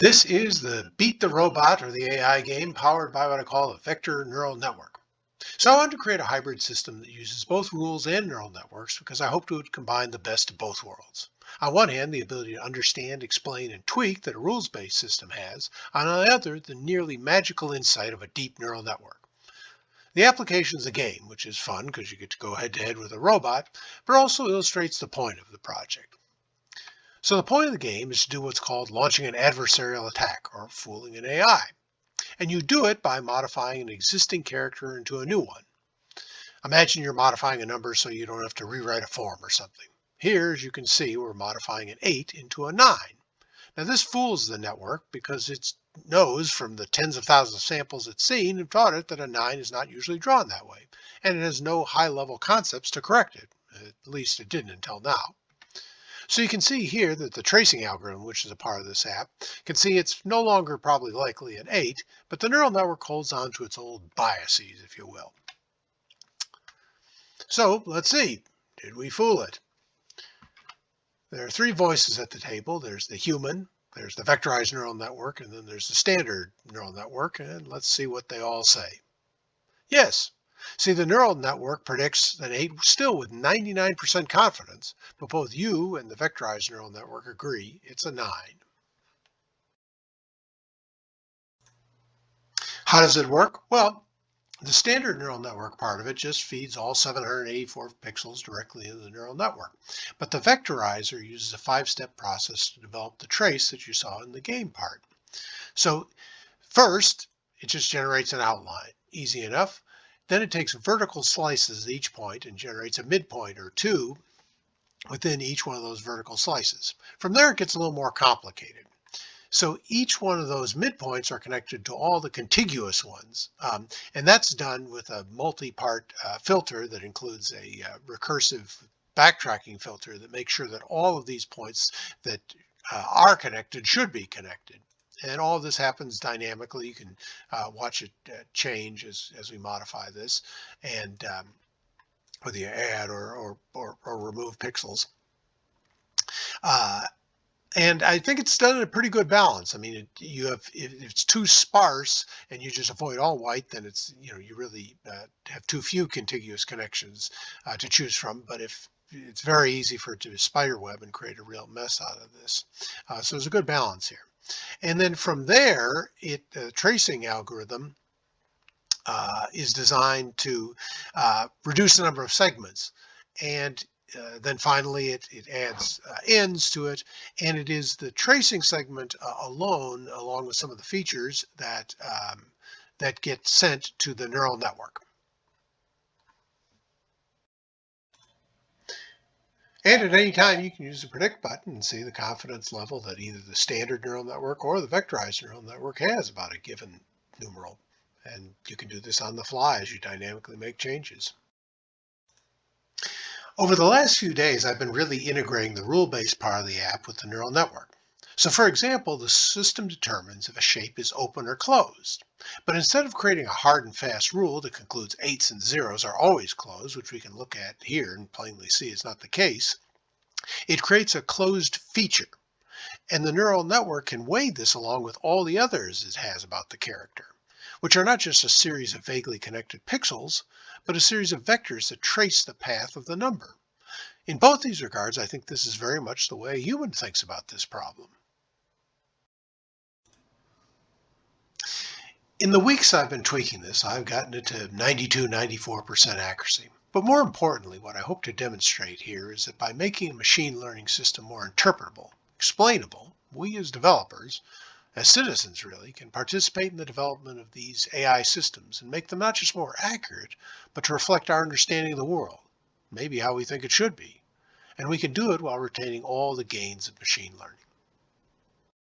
This is the Beat the Robot or the AI game powered by what I call a vector neural network. So I wanted to create a hybrid system that uses both rules and neural networks because I hoped it would combine the best of both worlds. On one hand, the ability to understand, explain, and tweak that a rules-based system has. On the other, the nearly magical insight of a deep neural network. The application is a game, which is fun because you get to go head-to-head with a robot, but also illustrates the point of the project. So the point of the game is to do what's called launching an adversarial attack or fooling an AI. And you do it by modifying an existing character into a new one. Imagine you're modifying a number so you don't have to rewrite a form or something. Here, as you can see, we're modifying an 8 into a 9. Now this fools the network because it knows from the tens of thousands of samples it's seen and taught it that a 9 is not usually drawn that way. And it has no high-level concepts to correct it. At least it didn't until now. So you can see here that the tracing algorithm, which is a part of this app, can see it's no longer probably likely an 8, but the neural network holds on to its old biases, if you will. So let's see, did we fool it? There are three voices at the table. There's the human, there's the vectorized neural network, and then there's the standard neural network, and let's see what they all say. Yes. See, the neural network predicts an 8 still with 99% confidence, but both you and the vectorized neural network agree it's a 9. How does it work? Well, the standard neural network part of it just feeds all 784 pixels directly into the neural network. But the vectorizer uses a 5-step process to develop the trace that you saw in the game part. So first, it just generates an outline. Easy enough. Then it takes vertical slices at each point and generates a midpoint or two within each one of those vertical slices. From there, it gets a little more complicated. So each one of those midpoints are connected to all the contiguous ones. And that's done with a multi-part filter that includes a recursive backtracking filter that makes sure that all of these points that are connected should be connected. And all of this happens dynamically. You can watch it change as we modify this, and whether you add or remove pixels. And I think it's done in a pretty good balance. I mean, if it's too sparse and you just avoid all white, then it's you really have too few contiguous connections to choose from. But if it's very easy for it to spider web and create a real mess out of this, so there's a good balance here. And then from there, the tracing algorithm is designed to reduce the number of segments. And then finally, it adds ends to it. And it is the tracing segment alone, along with some of the features that get sent to the neural network. And at any time, you can use the predict button and see the confidence level that either the standard neural network or the vectorized neural network has about a given numeral. And you can do this on the fly as you dynamically make changes. Over the last few days, I've been really integrating the rule-based part of the app with the neural network. So for example, the system determines if a shape is open or closed. But instead of creating a hard and fast rule that concludes 8s and 0s are always closed, which we can look at here and plainly see is not the case, it creates a closed feature. And the neural network can weigh this along with all the others it has about the character, which are not just a series of vaguely connected pixels, but a series of vectors that trace the path of the number. In both these regards, I think this is very much the way a human thinks about this problem. In the weeks I've been tweaking this, I've gotten it to 92-94% accuracy. But more importantly, what I hope to demonstrate here is that by making a machine learning system more interpretable, explainable, we as developers, as citizens really, can participate in the development of these AI systems and make them not just more accurate, but to reflect our understanding of the world, maybe how we think it should be. And we can do it while retaining all the gains of machine learning.